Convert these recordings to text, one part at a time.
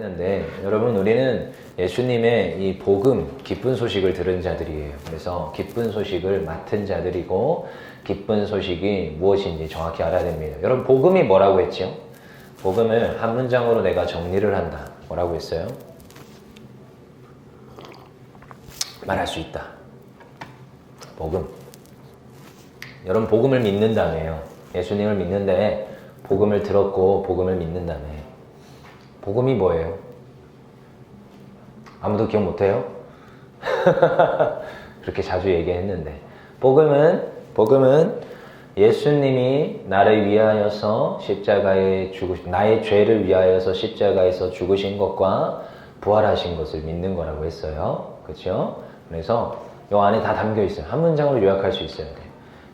했는데 여러분 우리는 예수님의 이 복음, 기쁜 소식을 들은 자들이에요. 그래서 기쁜 소식을 맡은 자들이고 기쁜 소식이 무엇인지 정확히 알아야 됩니다. 여러분 복음이 뭐라고 했죠? 복음을 한 문장으로 내가 정리를 한다. 뭐라고 했어요? 말할 수 있다. 복음. 여러분 복음을 믿는다며요. 예수님을 믿는데 복음을 들었고 복음을 믿는다며. 복음이 뭐예요? 아무도 기억 못해요? 그렇게 자주 얘기했는데 복음은 예수님이 나를 위하여서 십자가에 나의 죄를 위하여서 십자가에서 죽으신 것과 부활하신 것을 믿는 거라고 했어요. 그렇죠? 그래서 이 안에 다 담겨 있어요. 한 문장으로 요약할 수 있어야 돼요.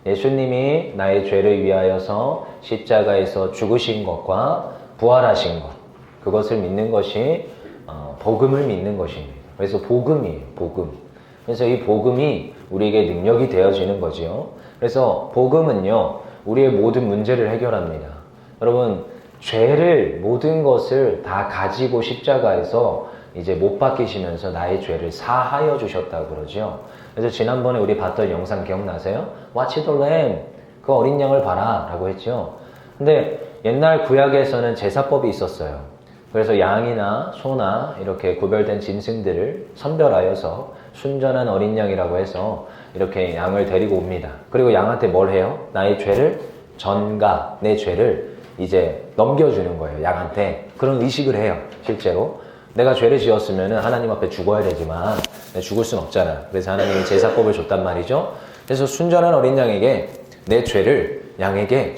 예수님이 나의 죄를 위하여서 십자가에서 죽으신 것과 부활하신 것, 그것을 믿는 것이 복음을 믿는 것입니다. 그래서 복음이에요. 복음. 그래서 이 복음이 우리에게 능력이 되어지는 거지요. 그래서 복음은요, 우리의 모든 문제를 해결합니다. 여러분, 모든 것을 다 가지고 십자가에서 이제 못 박히시면서 나의 죄를 사하여 주셨다고 그러죠. 그래서 지난번에 우리 봤던 영상 기억나세요? Watch the lamb. 그 어린 양을 봐라 라고 했죠. 근데 옛날 구약에서는 제사법이 있었어요. 그래서 양이나 소나 이렇게 구별된 짐승들을 선별하여서 순전한 어린 양이라고 해서 이렇게 양을 데리고 옵니다. 그리고 양한테 뭘 해요? 나의 죄를 내 죄를 이제 넘겨주는 거예요. 양한테. 그런 의식을 해요. 실제로. 내가 죄를 지었으면 하나님 앞에 죽어야 되지만 죽을 순 없잖아. 그래서 하나님이 제사법을 줬단 말이죠. 그래서 순전한 어린 양에게 내 죄를 양에게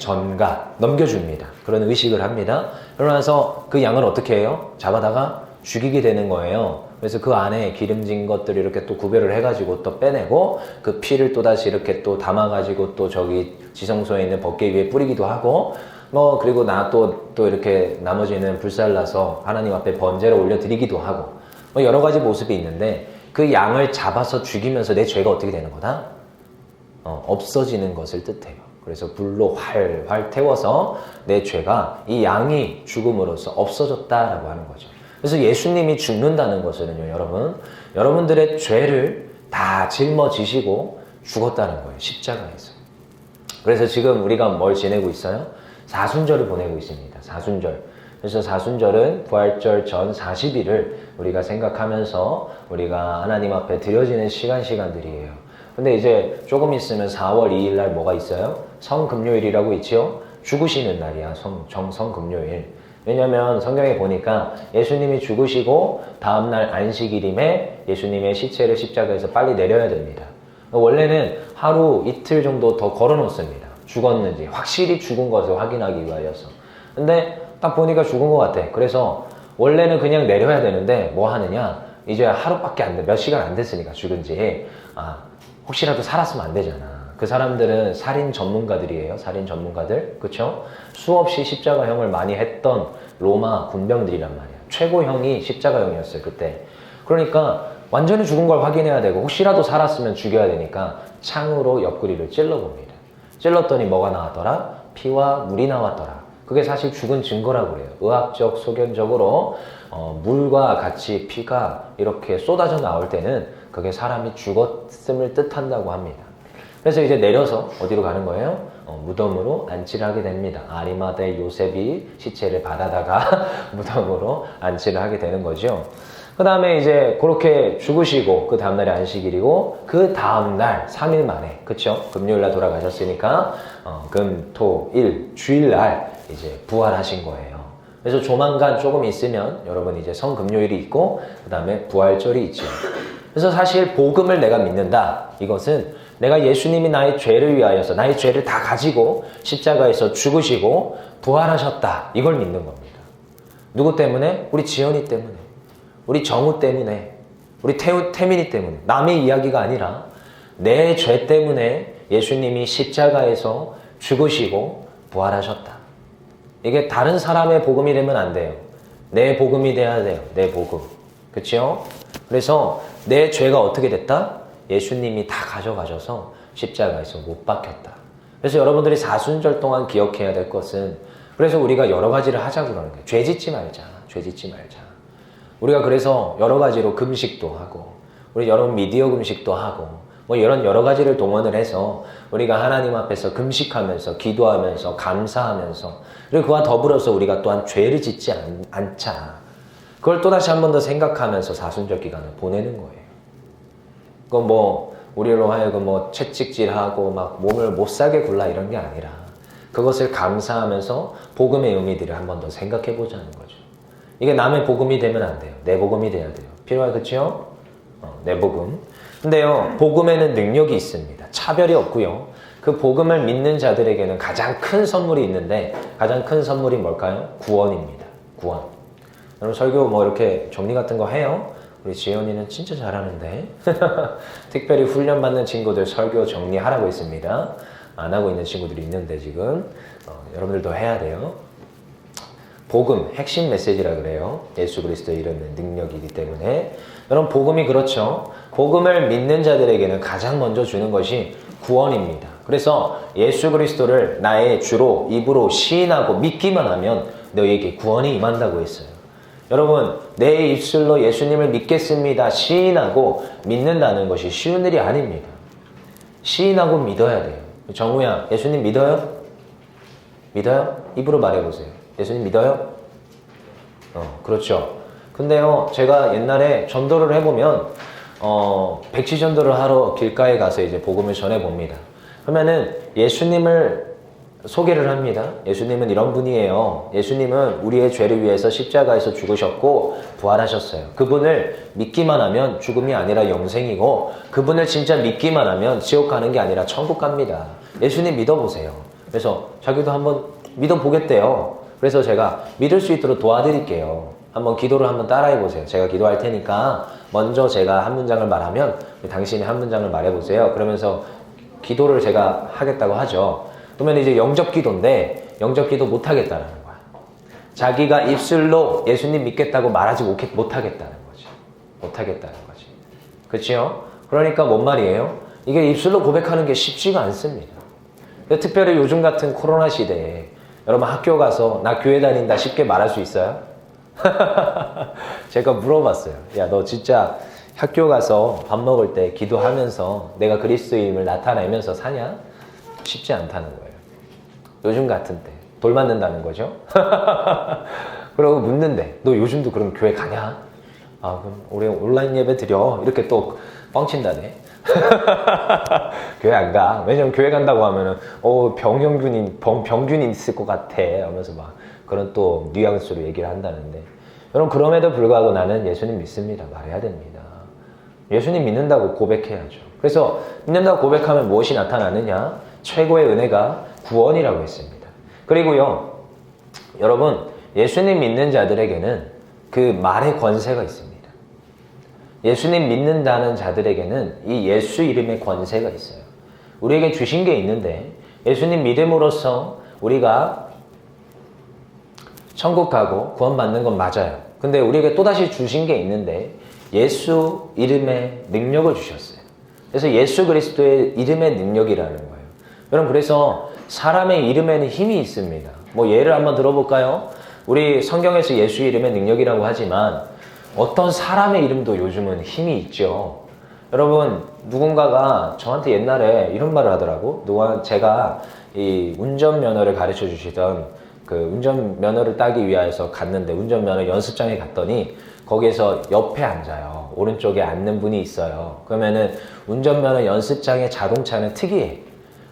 넘겨줍니다. 그런 의식을 합니다. 그러면서 그 양을 어떻게 해요? 잡아다가 죽이게 되는 거예요. 그래서 그 안에 기름진 것들을 이렇게 또 구별을 해가지고 또 빼내고 그 피를 또 다시 이렇게 또 담아가지고 또 저기 지성소에 있는 벗개 위에 뿌리기도 하고 그리고 또 이렇게 나머지는 불살라서 하나님 앞에 번제를 올려드리기도 하고 여러 가지 모습이 있는데 그 양을 잡아서 죽이면서 내 죄가 어떻게 되는 거다? 없어지는 것을 뜻해요. 그래서 불로 활활 태워서 내 죄가 이 양이 죽음으로써 없어졌다라고 하는 거죠. 그래서 예수님이 죽는다는 것은요, 여러분들의 죄를 다 짊어지시고 죽었다는 거예요. 십자가에서. 그래서 지금 우리가 뭘 지내고 있어요? 사순절을 보내고 있습니다. 사순절. 그래서 사순절은 부활절 전 40일을 우리가 생각하면서 우리가 하나님 앞에 드려지는 시간들이에요. 근데 이제 조금 있으면 4월 2일 날 뭐가 있어요? 성금요일이라고 있지요? 죽으시는 날이야. 성금요일. 왜냐면 성경에 보니까 예수님이 죽으시고 다음날 안식일임에 예수님의 시체를 십자가에서 빨리 내려야 됩니다. 원래는 하루 이틀 정도 더 걸어 놓습니다. 죽었는지 확실히 죽은 것을 확인하기 위하여서. 근데 딱 보니까 죽은 것 같아. 그래서 원래는 그냥 내려야 되는데 뭐 하느냐, 이제 하루밖에 몇 시간 안 됐으니까 죽은 지 혹시라도 살았으면 안 되잖아. 그 사람들은 살인 전문가들이에요. 살인 전문가들. 그쵸? 수없이 십자가형을 많이 했던 로마 군병들이란 말이야. 최고형이 십자가형이었어요, 그때. 그러니까 완전히 죽은 걸 확인해야 되고 혹시라도 살았으면 죽여야 되니까 창으로 옆구리를 찔러봅니다. 찔렀더니 뭐가 나왔더라? 피와 물이 나왔더라. 그게 사실 죽은 증거라고 그래요. 의학적, 소견적으로 물과 같이 피가 이렇게 쏟아져 나올 때는 그게 사람이 죽었음을 뜻한다고 합니다. 그래서 이제 내려서 어디로 가는 거예요? 무덤으로 안치를 하게 됩니다. 아리마대 요셉이 시체를 받아다가 무덤으로 안치를 하게 되는 거죠. 그 다음에 이제 그렇게 죽으시고 그 다음날이 안식일이고 그 다음날 3일 만에, 그쵸? 금요일날 돌아가셨으니까 금, 토, 일, 주일날 이제 부활하신 거예요. 그래서 조만간 조금 있으면 여러분 이제 성금요일이 있고 그 다음에 부활절이 있죠. 그래서 사실 복음을 내가 믿는다. 이것은 내가 예수님이 나의 죄를 위하여서 나의 죄를 다 가지고 십자가에서 죽으시고 부활하셨다. 이걸 믿는 겁니다. 누구 때문에? 우리 지연이 때문에. 우리 정우 때문에. 우리 태민이 때문에. 남의 이야기가 아니라 내 죄 때문에 예수님이 십자가에서 죽으시고 부활하셨다. 이게 다른 사람의 복음이 되면 안 돼요. 내 복음이 돼야 돼요. 내 복음. 그렇죠? 그래서 내 죄가 어떻게 됐다? 예수님이 다 가져가셔서 십자가에서 못 박혔다. 그래서 여러분들이 사순절 동안 기억해야 될 것은, 그래서 우리가 여러 가지를 하자고 그러는 거예요. 죄 짓지 말자. 죄 짓지 말자. 우리가 그래서 여러 가지로 금식도 하고 우리 여러분 미디어 금식도 하고 뭐 이런 여러 가지를 동원을 해서 우리가 하나님 앞에서 금식하면서 기도하면서 감사하면서 그리고 그와 더불어서 우리가 또한 죄를 짓지 않자. 그걸 또다시 한 번 더 생각하면서 사순절 기간을 보내는 거예요. 그건 뭐 우리로 하여금 뭐 채찍질하고 막 몸을 못 살게 굴라 이런 게 아니라 그것을 감사하면서 복음의 의미들을 한 번 더 생각해 보자는 거죠. 이게 남의 복음이 되면 안 돼요. 내 복음이 돼야 돼요. 필요하죠? 그렇죠? 내 복음. 근데요, 복음에는 능력이 있습니다. 차별이 없고요. 그 복음을 믿는 자들에게는 가장 큰 선물이 있는데 가장 큰 선물이 뭘까요? 구원입니다. 구원. 여러분 설교 뭐 이렇게 정리 같은 거 해요? 우리 지연이는 진짜 잘하는데 특별히 훈련받는 친구들 설교 정리하라고 했습니다. 안 하고 있는 친구들이 있는데 지금 여러분들도 해야 돼요. 복음, 핵심 메시지라 그래요. 예수 그리스도의 이름은 능력이기 때문에 여러분 복음이 그렇죠. 복음을 믿는 자들에게는 가장 먼저 주는 것이 구원입니다. 그래서 예수 그리스도를 나의 주로 입으로 시인하고 믿기만 하면 너에게 구원이 임한다고 했어요. 여러분 내 입술로 예수님을 믿겠습니다 시인하고 믿는다는 것이 쉬운 일이 아닙니다. 시인하고 믿어야 돼요. 정우야 예수님 믿어요? 믿어요? 입으로 말해보세요. 예수님 믿어요? 그렇죠. 근데요 제가 옛날에 전도를 해보면 백지 전도를 하러 길가에 가서 이제 복음을 전해봅니다. 그러면은 예수님을 소개를 합니다. 예수님은 이런 분이에요. 예수님은 우리의 죄를 위해서 십자가에서 죽으셨고 부활하셨어요. 그분을 믿기만 하면 죽음이 아니라 영생이고 그분을 진짜 믿기만 하면 지옥 가는 게 아니라 천국 갑니다. 예수님 믿어보세요. 그래서 자기도 한번 믿어보겠대요. 그래서 제가 믿을 수 있도록 도와드릴게요. 한번 기도를 한번 따라해보세요. 제가 기도할 테니까 먼저 제가 한 문장을 말하면 당신이 한 문장을 말해보세요. 그러면서 기도를 제가 하겠다고 하죠. 그러면 이제 영접기도인데 영접기도 못하겠다는 거야. 자기가 입술로 예수님 믿겠다고 말하지 못하겠다는 거지. 못하겠다는 거지. 그렇죠? 그러니까 뭔 말이에요? 이게 입술로 고백하는 게 쉽지가 않습니다. 특별히 요즘 같은 코로나 시대에 여러분 학교 가서 나 교회 다닌다 쉽게 말할 수 있어요? 제가 물어봤어요. 야, 너 진짜 학교 가서 밥 먹을 때 기도하면서 내가 그리스도임을 나타내면서 사냐? 쉽지 않다는 거예요. 요즘 같은 때 돌 맞는다는 거죠. 그러고 묻는데 너 요즘도 그럼 교회 가냐? 아 그럼 우리 온라인 예배 드려 이렇게 또 뻥친다네. 교회 안 가. 왜냐면 교회 간다고 하면은 병균이 있을 것 같아 하면서 막 그런 또 뉘앙스로 얘기를 한다는데 여러분 그럼에도 불구하고 나는 예수님 믿습니다 말해야 됩니다. 예수님 믿는다고 고백해야죠. 그래서 믿는다고 고백하면 무엇이 나타나느냐? 최고의 은혜가 구원이라고 했습니다. 그리고요, 여러분, 예수님 믿는 자들에게는 그 말의 권세가 있습니다. 예수님 믿는다는 자들에게는 이 예수 이름의 권세가 있어요. 우리에게 주신 게 있는데, 예수님 믿음으로써 우리가 천국 가고 구원받는 건 맞아요. 근데 우리에게 또다시 주신 게 있는데, 예수 이름의 능력을 주셨어요. 그래서 예수 그리스도의 이름의 능력이라는 거예요. 여러분 그래서 사람의 이름에는 힘이 있습니다. 뭐 예를 한번 들어볼까요? 우리 성경에서 예수 이름의 능력이라고 하지만 어떤 사람의 이름도 요즘은 힘이 있죠. 여러분 누군가가 저한테 옛날에 이런 말을 하더라고. 제가 이 운전면허를 가르쳐 주시던 그 운전면허를 따기 위해서 갔는데 운전면허 연습장에 갔더니 거기에서 옆에 앉아요. 오른쪽에 앉는 분이 있어요. 그러면은 운전면허 연습장의 자동차는 특이해.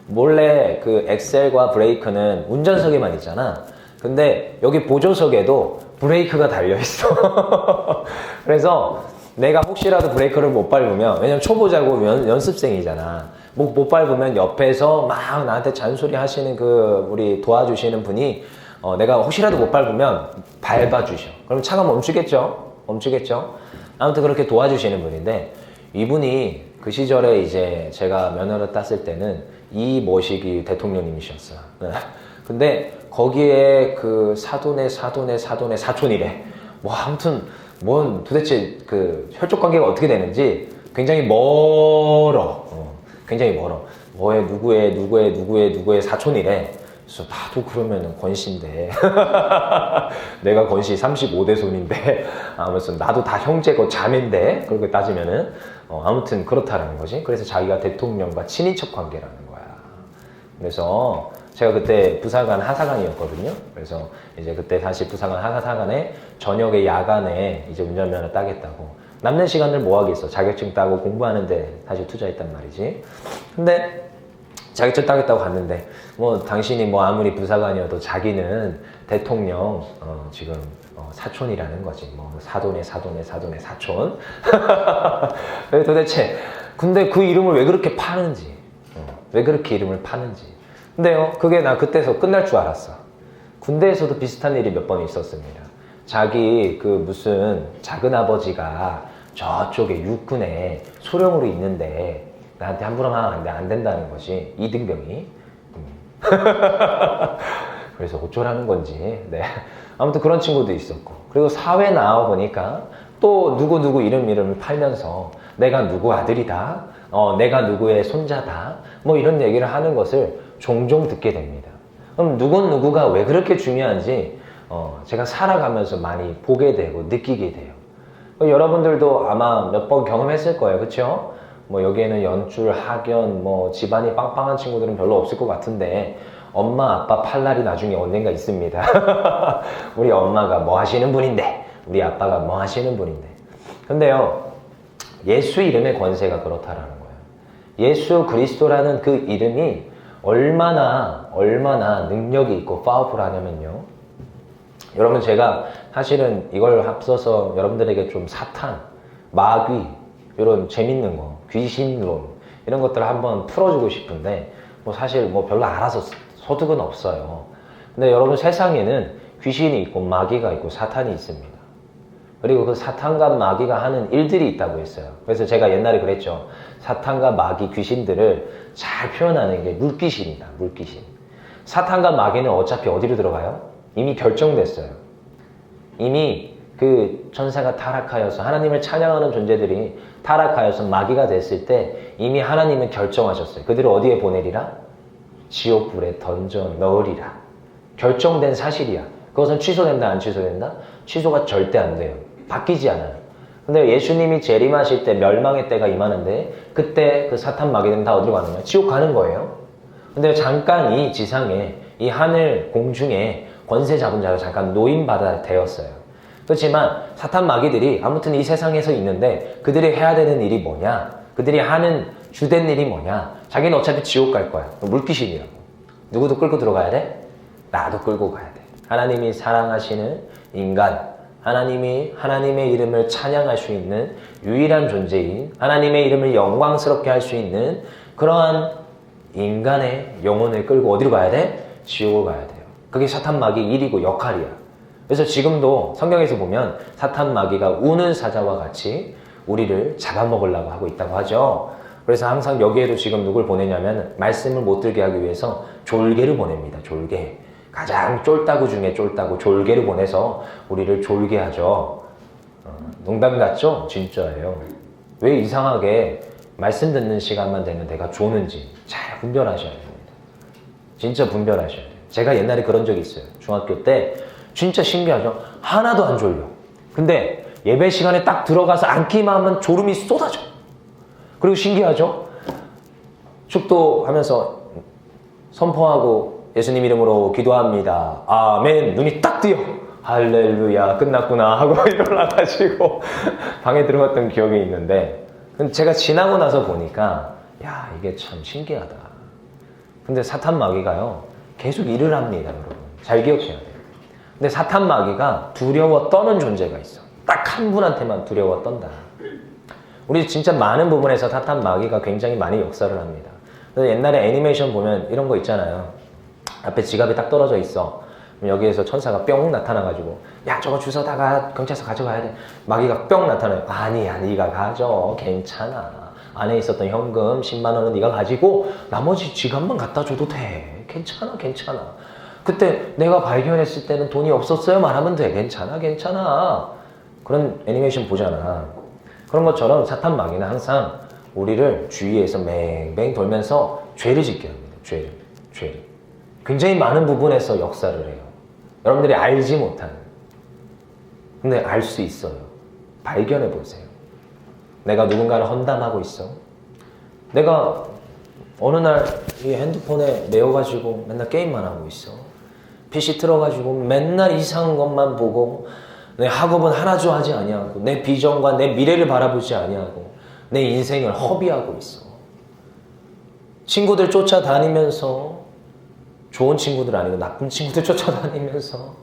몰래 그 엑셀과 브레이크는 운전석에만 있잖아. 근데 여기 보조석에도 브레이크가 달려있어. 그래서 내가 혹시라도 브레이크를 못 밟으면, 왜냐면 초보자고 연습생이잖아. 못 밟으면 옆에서 막 나한테 잔소리 하시는 우리 도와주시는 분이 내가 혹시라도 못 밟으면 밟아주셔. 그럼 차가 멈추겠죠? 아무튼 그렇게 도와주시는 분인데, 이분이 그 시절에 이제 제가 면허를 땄을 때는 이모시기 대통령님이셨어. 근데 거기에 그 사돈의 사촌이래. 뭐 아무튼 도대체 그 혈족 관계가 어떻게 되는지 굉장히 멀어. 굉장히 멀어. 누구의 사촌이래. 그래서 나도 그러면은 권씨인데 내가 권씨 35대 손인데 아무튼 나도 다 형제고 자매인데 그렇게 따지면은 아무튼 그렇다라는 거지. 그래서 자기가 대통령과 친인척 관계라는 거야. 그래서 제가 그때 부사관 하사관이었거든요. 그래서 이제 그때 다시 부사관 하사관에 저녁에 야간에 이제 운전면허 따겠다고 남는 시간을 뭐 하겠어. 자격증 따고 공부하는데 다시 투자했단 말이지. 근데 자격증 따겠다고 갔는데 뭐 당신이 뭐 아무리 부사관이어도 자기는 대통령 지금 사촌이라는 거지. 뭐 사돈의 사촌. 도대체 근데 그 이름을 왜 그렇게 파는지, 왜 그렇게 이름을 파는지. 근데요, 그게 나 그때서 끝날 줄 알았어. 군대에서도 비슷한 일이 몇 번 있었습니다. 자기 그 무슨 작은 아버지가 저쪽에 육군에 소령으로 있는데 나한테 함부로 하면 안 된다는 것이 이등병이. 그래서 어쩌라는 건지. 네. 아무튼 그런 친구도 있었고. 그리고 사회 나와 보니까 또 누구 이름을 팔면서 내가 누구 아들이다. 내가 누구의 손자다. 뭐 이런 얘기를 하는 것을 종종 듣게 됩니다. 그럼 누구가 왜 그렇게 중요한지 제가 살아가면서 많이 보게 되고 느끼게 돼요. 여러분들도 아마 몇 번 경험했을 거예요. 그렇죠? 뭐 여기에는 연출, 학연, 뭐 집안이 빵빵한 친구들은 별로 없을 것 같은데 엄마, 아빠 팔날이 나중에 언젠가 있습니다. 우리 엄마가 뭐 하시는 분인데 우리 아빠가 뭐 하시는 분인데. 근데요, 예수 이름의 권세가 그렇다라는 거예요. 예수 그리스도라는 그 이름이 얼마나 능력이 있고 파워풀하냐면요. 여러분, 제가 사실은 이걸 앞서서 여러분들에게 좀 사탄, 마귀 이런 재밌는 거, 귀신론 이런 것들을 한번 풀어주고 싶은데 뭐 사실 뭐 별로 알아서 소득은 없어요. 근데 여러분, 세상에는 귀신이 있고 마귀가 있고 사탄이 있습니다. 그리고 그 사탄과 마귀가 하는 일들이 있다고 했어요. 그래서 제가 옛날에 그랬죠. 사탄과 마귀, 귀신들을 잘 표현하는 게 물귀신이다. 물귀신. 사탄과 마귀는 어차피 어디로 들어가요? 이미 결정됐어요. 이미 그 천사가 타락하여서 하나님을 찬양하는 존재들이 타락하여서 마귀가 됐을 때 이미 하나님은 결정하셨어요. 그들을 어디에 보내리라? 지옥불에 던져 넣으리라. 결정된 사실이야. 그것은 취소된다, 안 취소된다? 취소가 절대 안 돼요. 바뀌지 않아요. 근데 예수님이 재림하실 때 멸망의 때가 임하는데 그때 그 사탄 마귀는 다 어디로 가느냐? 지옥 가는 거예요. 근데 잠깐 이 지상에 이 하늘 공중에 권세 잡은 자로 잠깐 노임받아 되었어요. 그렇지만 사탄 마귀들이 아무튼 이 세상에서 있는데 그들이 해야 되는 일이 뭐냐? 그들이 하는 주된 일이 뭐냐? 자기는 어차피 지옥 갈 거야. 물귀신이라고. 누구도 끌고 들어가야 돼? 나도 끌고 가야 돼. 하나님이 사랑하시는 인간, 하나님이 하나님의 이름을 찬양할 수 있는 유일한 존재인, 하나님의 이름을 영광스럽게 할 수 있는 그러한 인간의 영혼을 끌고 어디로 가야 돼? 지옥을 가야 돼요. 그게 사탄 마귀 일이고 역할이야. 그래서 지금도 성경에서 보면 사탄 마귀가 우는 사자와 같이 우리를 잡아먹으려고 하고 있다고 하죠. 그래서 항상 여기에도 지금 누굴 보내냐면 말씀을 못 들게 하기 위해서 졸개를 보냅니다. 졸개. 가장 쫄따구 중에 쫄따구 졸개를 보내서 우리를 졸게 하죠. 농담 같죠? 진짜예요. 왜 이상하게 말씀 듣는 시간만 되면 내가 조는지 잘 분별하셔야 됩니다. 진짜 분별하셔야 돼요. 제가 옛날에 그런 적이 있어요. 중학교 때 진짜 신기하죠? 하나도 안 졸려. 근데 예배 시간에 딱 들어가서 앉기만 하면 졸음이 쏟아져. 그리고 신기하죠? 축도하면서 선포하고 예수님 이름으로 기도합니다. 아멘. 눈이 딱 뜨여. 할렐루야. 끝났구나 하고 일어나가지고 방에 들어갔던 기억이 있는데 제가 지나고 나서 보니까 야, 이게 참 신기하다. 근데 사탄 마귀가요 계속 일을 합니다. 여러분 잘 기억해야 돼요. 근데 사탄 마귀가 두려워 떠는 존재가 있어. 딱 한 분한테만 두려워 떤다. 우리 진짜 많은 부분에서 사탄 마귀가 굉장히 많이 역사를 합니다. 그래서 옛날에 애니메이션 보면 이런 거 있잖아요. 앞에 지갑이 딱 떨어져 있어. 여기에서 천사가 뿅 나타나가지고 야, 저거 주워다가 경찰서 가져가야 돼. 마귀가 뿅 나타나요. 아니야, 네가 가져. 괜찮아. 안에 있었던 현금 10만 원은 네가 가지고 나머지 지갑만 갖다 줘도 돼. 괜찮아. 그때 내가 발견했을 때는 돈이 없었어요 말하면 돼. 괜찮아. 그런 애니메이션 보잖아. 그런 것처럼 사탄 마귀는 항상 우리를 주위에서 맹맹 돌면서 죄를 짓게 합니다. 죄를. 굉장히 많은 부분에서 역사를 해요. 여러분들이 알지 못하는. 근데 알 수 있어요. 발견해 보세요. 내가 누군가를 헌담하고 있어. 내가 어느 날 이 핸드폰에 메워가지고 맨날 게임만 하고 있어. PC 틀어가지고 맨날 이상한 것만 보고 내 학업은 하나도 하지 아니하고 내 비전과 내 미래를 바라보지 아니하고 내 인생을 허비하고 있어. 친구들 쫓아다니면서 좋은 친구들 아니고 나쁜 친구들 쫓아다니면서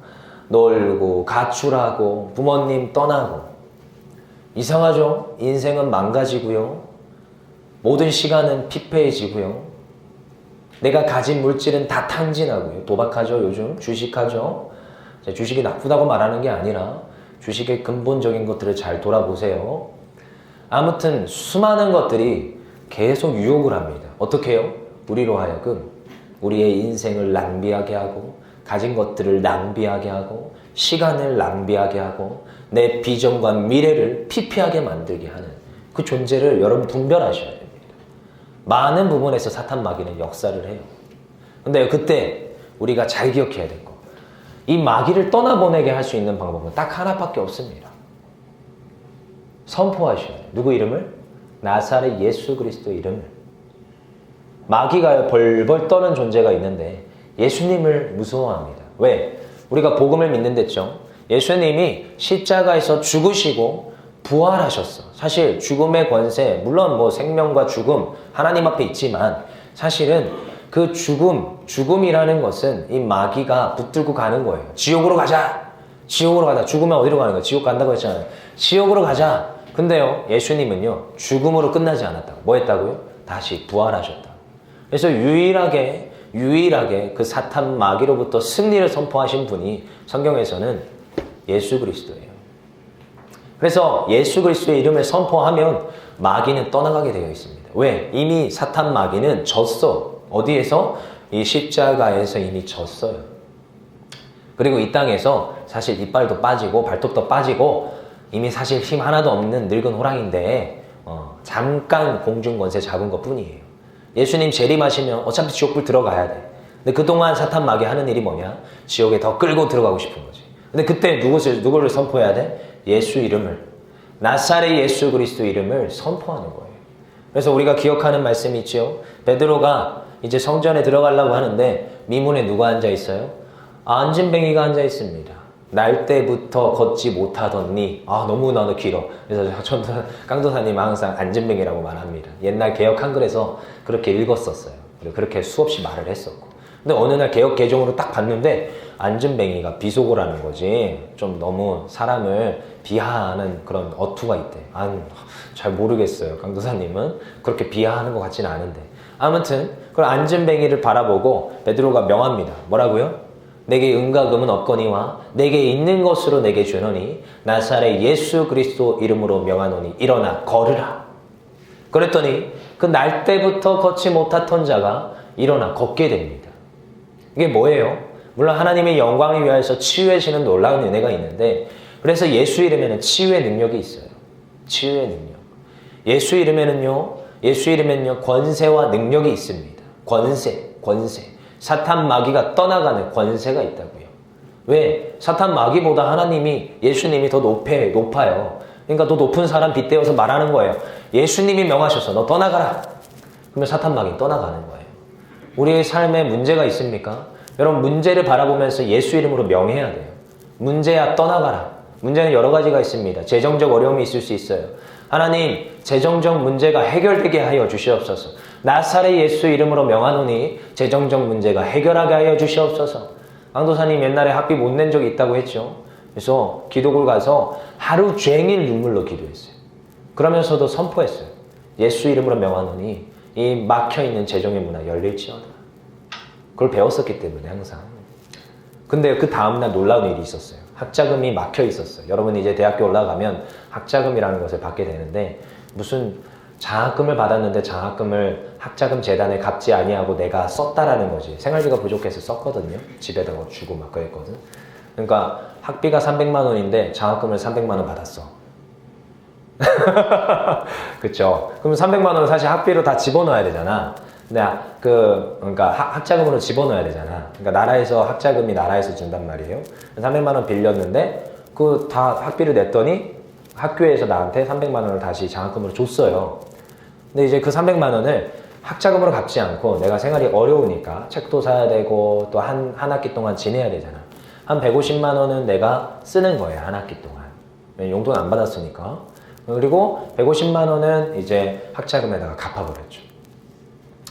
놀고 가출하고 부모님 떠나고 이상하죠? 인생은 망가지고요. 모든 시간은 피폐해지고요. 내가 가진 물질은 다 탕진하고요. 도박하죠. 요즘 주식하죠. 주식이 나쁘다고 말하는 게 아니라 주식의 근본적인 것들을 잘 돌아보세요. 아무튼 수많은 것들이 계속 유혹을 합니다. 어떻게 해요? 우리로 하여금 우리의 인생을 낭비하게 하고 가진 것들을 낭비하게 하고 시간을 낭비하게 하고 내 비전과 미래를 피폐하게 만들게 하는 그 존재를 여러분 분별하셔야 됩니다. 많은 부분에서 사탄 마귀는 역사를 해요. 근데 그때 우리가 잘 기억해야 될 거, 이 마귀를 떠나보내게 할 수 있는 방법은 딱 하나밖에 없습니다. 선포하셔야 돼요. 누구 이름을? 나사렛 예수 그리스도 이름을. 마귀가 벌벌 떠는 존재가 있는데 예수님을 무서워합니다. 왜? 우리가 복음을 믿는댔죠. 예수님이 십자가에서 죽으시고 부활하셨어. 사실 죽음의 권세, 물론 뭐 생명과 죽음 하나님 앞에 있지만 사실은 그 죽음이라는 것은 이 마귀가 붙들고 가는 거예요. 지옥으로 가자. 지옥으로 가자. 죽으면 어디로 가는 거야? 지옥 간다고 했잖아요. 지옥으로 가자. 근데요, 예수님은요, 죽음으로 끝나지 않았다고. 뭐 했다고요? 다시 부활하셨다. 그래서 유일하게 그 사탄 마귀로부터 승리를 선포하신 분이 성경에서는 예수 그리스도예요. 그래서 예수 그리스도의 이름을 선포하면 마귀는 떠나가게 되어 있습니다. 왜? 이미 사탄 마귀는 졌어. 어디에서? 이 십자가에서 이미 졌어요. 그리고 이 땅에서 사실 이빨도 빠지고 발톱도 빠지고 이미 사실 힘 하나도 없는 늙은 호랑인데 잠깐 공중권세 잡은 것 뿐이에요. 예수님 재림하시면 어차피 지옥불 들어가야 돼. 근데 그동안 사탄 마귀 하는 일이 뭐냐? 지옥에 더 끌고 들어가고 싶은 거지. 근데 그때 누구를 선포해야 돼? 예수 이름을, 나사렛 예수 그리스도 이름을 선포하는 거예요. 그래서 우리가 기억하는 말씀이 있죠. 베드로가 이제 성전에 들어가려고 하는데 미문에 누가 앉아 있어요? 안진뱅이가 앉아 있습니다. 날 때부터 걷지 못하더니 너무나도 길어. 그래서 깡도사님 항상 안진뱅이라고 말합니다. 옛날 개역 한글에서 그렇게 읽었었어요. 그렇게 수없이 말을 했었고. 근데 어느 날 개역 개정으로 딱 봤는데 안진뱅이가 비속어라는 거지. 좀 너무 사람을 비하하는 그런 어투가 있대. 잘 모르겠어요. 강도사님은 그렇게 비하하는 것 같지는 않은데. 아무튼 그 안진뱅이를 바라보고 베드로가 명합니다. 뭐라고요? 내게 은과 금은 없거니와 내게 있는 것으로 내게 주노니 나사렛 예수 그리스도 이름으로 명하노니 일어나 걸으라. 그랬더니 그 날 때부터 걷지 못하던 자가 일어나 걷게 됩니다. 이게 뭐예요? 물론 하나님의 영광을 위하여서 치유해 주는 놀라운 은혜가 있는데, 그래서 예수 이름에는 치유의 능력이 있어요. 치유의 능력. 예수 이름에는요 권세와 능력이 있습니다. 권세. 사탄 마귀가 떠나가는 권세가 있다고요. 왜? 사탄 마귀보다 예수님이 더 높아요. 그러니까 더 높은 사람 빗대어서 말하는 거예요. 예수님이 명하셔서 너 떠나가라. 그러면 사탄 마귀는 떠나가는 거예요. 우리의 삶에 문제가 있습니까? 여러분, 문제를 바라보면서 예수 이름으로 명해야 돼요. 문제야 떠나가라. 문제는 여러 가지가 있습니다. 재정적 어려움이 있을 수 있어요. 하나님, 재정적 문제가 해결되게 하여 주시옵소서. 나사렛 예수 이름으로 명하노니 재정적 문제가 해결하게 하여 주시옵소서. 강도사님 옛날에 학비 못 낸 적이 있다고 했죠. 그래서 기도를 가서 하루 종일 눈물로 기도했어요. 그러면서도 선포했어요. 예수 이름으로 명하노니 이 막혀있는 재정의 문화 열릴지어다. 그걸 배웠었기 때문에 항상. 근데 그 다음날 놀라운 일이 있었어요. 학자금이 막혀 있었어요. 여러분이 이제 대학교 올라가면 학자금이라는 것을 받게 되는데, 무슨 장학금을 받았는데 장학금을 학자금 재단에 갚지 아니하고 내가 썼다라는 거지. 생활비가 부족해서 썼거든요. 집에다가 주고 막 그랬거든. 그러니까 학비가 300만 원인데 장학금을 300만 원 받았어. 그쵸? 그럼 300만 원을 사실 학비로 다 집어넣어야 되잖아. 근데 그러니까 학자금으로 집어넣어야 되잖아. 그러니까 나라에서 학자금이 나라에서 준단 말이에요. 300만 원 빌렸는데 그 다 학비를 냈더니 학교에서 나한테 300만 원을 다시 장학금으로 줬어요. 근데 이제 그 300만 원을 학자금으로 갚지 않고 내가 생활이 어려우니까 책도 사야 되고 또 한 학기 동안 지내야 되잖아. 한 150만 원은 내가 쓰는 거예요. 한 학기 동안. 용돈 안 받았으니까. 그리고 150만 원은 이제 학자금에다가 갚아버렸죠.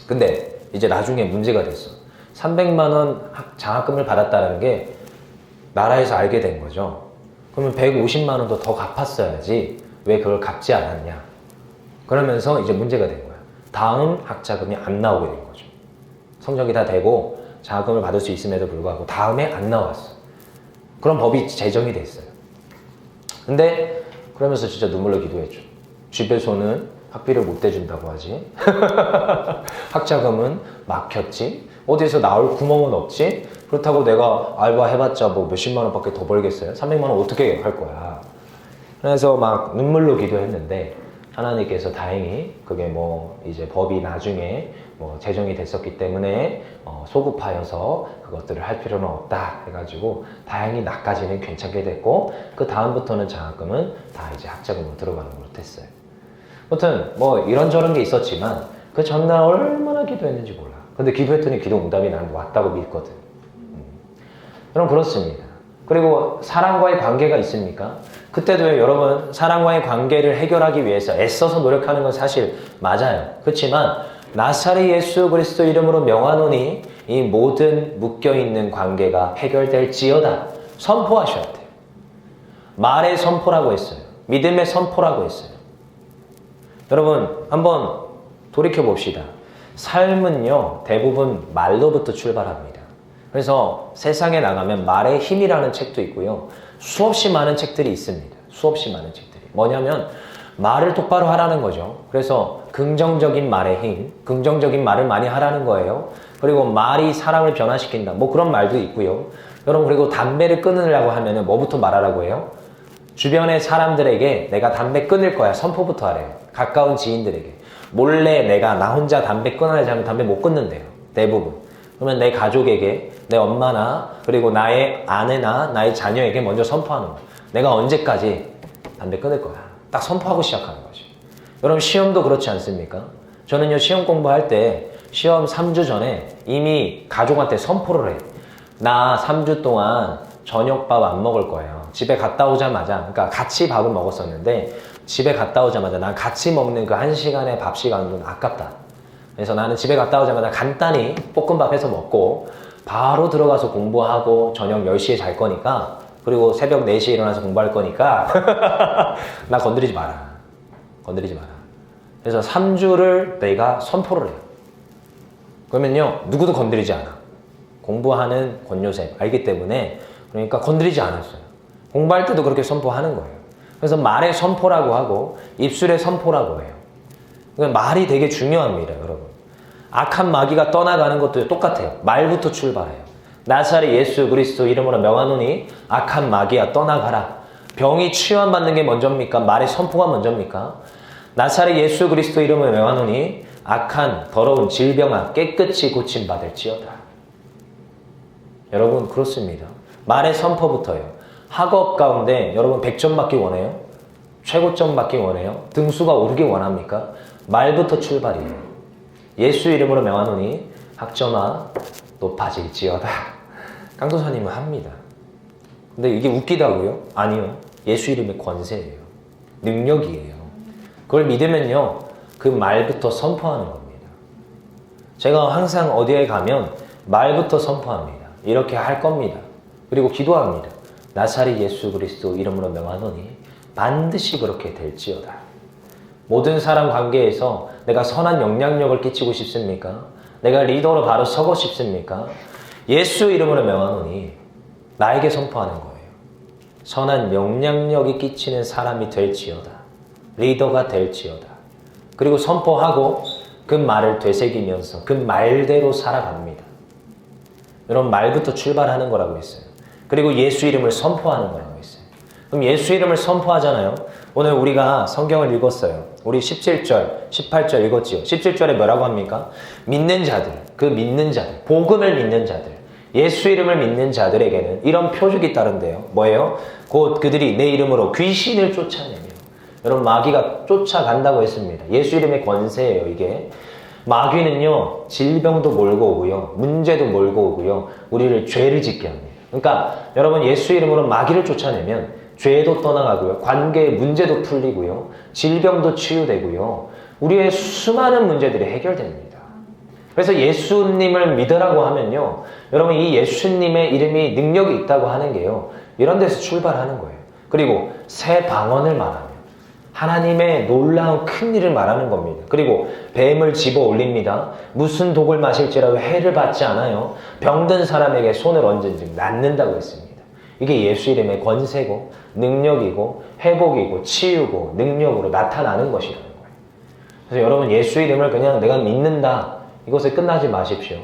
근데 이제 나중에 문제가 됐어. 300만 원 장학금을 받았다는 게 나라에서 알게 된 거죠. 그러면 150만 원도 더 갚았어야지 왜 그걸 갚지 않았냐. 그러면서 이제 문제가 된 거야. 다음 학자금이 안 나오게 된 거죠. 성적이 다 되고 장학금을 받을 수 있음에도 불구하고 다음에 안 나왔어. 그런 법이 제정이 됐어요. 근데 그러면서 진짜 눈물로 기도했죠. 집에서는 학비를 못 대준다고 하지. 학자금은 막혔지. 어디서 나올 구멍은 없지. 그렇다고 내가 알바 해봤자 뭐 몇십만 원밖에 더 벌겠어요. 300만 원 어떻게 할 거야. 그래서 막 눈물로 기도했는데 하나님께서 다행히 그게 뭐 이제 법이 나중에 뭐 제정이 됐었기 때문에 소급하여서 그것들을 할 필요는 없다 해가지고 다행히 나까지는 괜찮게 됐고 그 다음부터는 장학금은 다 이제 학자금으로 들어가는 걸로 됐어요. 아무튼 뭐 이런저런 게 있었지만 그 전날 얼마나 기도했는지 몰라. 근데 기도했더니 기도 응답이 나는 왔다고 믿거든. 그럼 그렇습니다. 그리고 사랑과의 관계가 있습니까? 그때도 여러분 사랑과의 관계를 해결하기 위해서 애써서 노력하는 건 사실 맞아요. 그렇지만 나사렛 예수 그리스도 이름으로 명하노니 이 모든 묶여있는 관계가 해결될지어다 선포하셔야 돼요. 말의 선포라고 했어요. 믿음의 선포라고 했어요. 여러분 한번 돌이켜봅시다. 삶은요 대부분 말로부터 출발합니다. 그래서 세상에 나가면 말의 힘이라는 책도 있고요. 수없이 많은 책들이 있습니다. 수없이 많은 책들이. 뭐냐면 말을 똑바로 하라는 거죠. 그래서 긍정적인 말의 힘, 긍정적인 말을 많이 하라는 거예요. 그리고 말이 사람을 변화시킨다. 뭐 그런 말도 있고요. 여러분 그리고 담배를 끊으려고 하면 뭐부터 말하라고 해요? 주변의 사람들에게 내가 담배 끊을 거야. 선포부터 하래요. 가까운 지인들에게. 몰래 내가 나 혼자 담배 끊어야지 하면 담배 못 끊는데요. 대부분. 그러면 내 가족에게, 내 엄마나 그리고 나의 아내나 나의 자녀에게 먼저 선포하는 거예요. 내가 언제까지 담배 끊을 거야. 딱 선포하고 시작하는 거지. 여러분 시험도 그렇지 않습니까? 저는요 시험 공부할 때 시험 3주 전에 이미 가족한테 선포를 해요. 나 3주 동안 저녁밥 안 먹을 거예요. 집에 갔다 오자마자, 그러니까 같이 밥을 먹었었는데 집에 갔다 오자마자 난 같이 먹는 그 1시간의 밥 시간은 아깝다. 그래서 나는 집에 갔다 오자마자 간단히 볶음밥 해서 먹고 바로 들어가서 공부하고 저녁 10시에 잘 거니까 그리고 새벽 4시에 일어나서 공부할 거니까 나 건드리지 마라. 건드리지 마라. 그래서 3주를 내가 선포를 해요. 그러면요 누구도 건드리지 않아. 공부하는 권요셉 알기 때문에 그러니까 건드리지 않았어요. 공부할 때도 그렇게 선포하는 거예요. 그래서 말의 선포라고 하고 입술의 선포라고 해요. 그러니까 말이 되게 중요합니다, 여러분. 악한 마귀가 떠나가는 것도 똑같아요. 말부터 출발해요. 나사렛 예수 그리스도 이름으로 명하노니 악한 마귀야 떠나가라. 병이 치유받는 게 먼저입니까? 말의 선포가 먼저입니까? 나사렛 예수 그리스도 이름으로 명하노니 악한 더러운 질병아 깨끗이 고침받을지어다. 여러분 그렇습니다. 말의 선포부터요. 학업 가운데 여러분 100점 받기 원해요? 최고점 받기 원해요? 등수가 오르기 원합니까? 말부터 출발이에요. 예수 이름으로 명하노니 학점아 높아질지어다. 강도사님은 합니다. 근데 이게 웃기다고요? 아니요. 예수 이름의 권세예요. 능력이에요. 그걸 믿으면요. 그 말부터 선포하는 겁니다. 제가 항상 어디에 가면 말부터 선포합니다. 이렇게 할 겁니다. 그리고 기도합니다. 나사렛 예수 그리스도 이름으로 명하노니 반드시 그렇게 될지어다. 모든 사람 관계에서 내가 선한 영향력을 끼치고 싶습니까? 내가 리더로 바로 서고 싶습니까? 예수 이름으로 명하노니 나에게 선포하는 거예요. 선한 영향력이 끼치는 사람이 될지어다. 리더가 될지어다. 그리고 선포하고 그 말을 되새기면서 그 말대로 살아갑니다. 여러분 말부터 출발하는 거라고 했어요. 그리고 예수 이름을 선포하는 거라고 했어요. 그럼 예수 이름을 선포하잖아요. 오늘 우리가 성경을 읽었어요. 우리 17절, 18절 읽었지요. 17절에 뭐라고 합니까? 믿는 자들, 그 믿는 자들, 복음을 믿는 자들, 예수 이름을 믿는 자들에게는 이런 표적이 따른대요. 뭐예요? 곧 그들이 내 이름으로 귀신을 쫓아내며, 여러분 마귀가 쫓아간다고 했습니다. 예수 이름의 권세예요, 이게. 마귀는요, 질병도 몰고 오고요, 문제도 몰고 오고요, 우리를 죄를 짓게 합니다. 그러니까 여러분 예수 이름으로 마귀를 쫓아내면 죄도 떠나가고요, 관계의 문제도 풀리고요, 질병도 치유되고요, 우리의 수많은 문제들이 해결됩니다. 그래서 예수님을 믿으라고 하면요, 여러분 이 예수님의 이름이 능력이 있다고 하는 게요, 이런 데서 출발하는 거예요. 그리고 새 방언을 말하며 하나님의 놀라운 큰 일을 말하는 겁니다. 그리고 뱀을 집어 올립니다. 무슨 독을 마실지라도 해를 받지 않아요. 병든 사람에게 손을 얹은즉 낫는다고 했습니다. 이게 예수 이름의 권세고 능력이고 회복이고 치유고 능력으로 나타나는 것이라는 거예요. 그래서 여러분 예수 이름을 그냥 내가 믿는다, 이것에 끝나지 마십시오.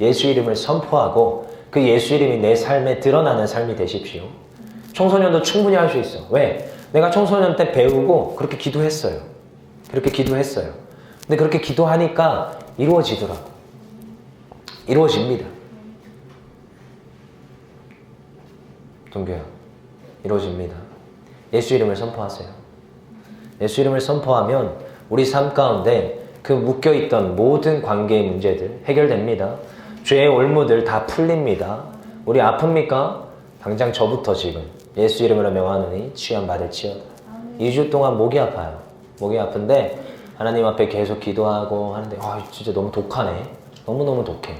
예수 이름을 선포하고 그 예수 이름이 내 삶에 드러나는 삶이 되십시오. 청소년도 충분히 할 수 있어. 왜? 내가 청소년 때 배우고 그렇게 기도했어요. 그렇게 기도했어요. 근데 그렇게 기도하니까 이루어지더라고. 이루어집니다. 동교야, 이루어집니다. 예수 이름을 선포하세요. 예수 이름을 선포하면 우리 삶 가운데 그 묶여있던 모든 관계의 문제들 해결됩니다. 죄의 올무들 다 풀립니다. 우리 아픕니까? 당장 저부터 지금 예수 이름으로 명하노니 치유함 받을지어다. 2주 동안 목이 아파요. 목이 아픈데 하나님 앞에 계속 기도하고 하는데 진짜 너무 독하네. 너무너무 독해.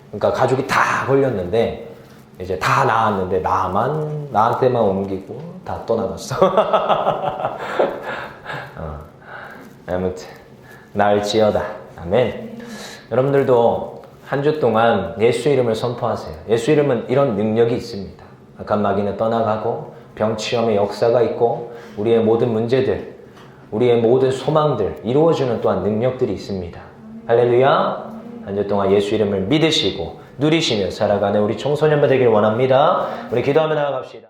그러니까 가족이 다 걸렸는데 이제 다 나았는데 나한테만 옮기고 다 떠나갔어. 아무튼 나을지어다. 아멘. 여러분들도 한 주 동안 예수 이름을 선포하세요. 예수 이름은 이런 능력이 있습니다. 악한 마귀는 떠나가고 병치염의 역사가 있고 우리의 모든 문제들, 우리의 모든 소망들 이루어주는 또한 능력들이 있습니다. 할렐루야. 한 주 동안 예수 이름을 믿으시고 누리시며 살아가는 우리 청소년들 되길 원합니다. 우리 기도하며 나아갑시다.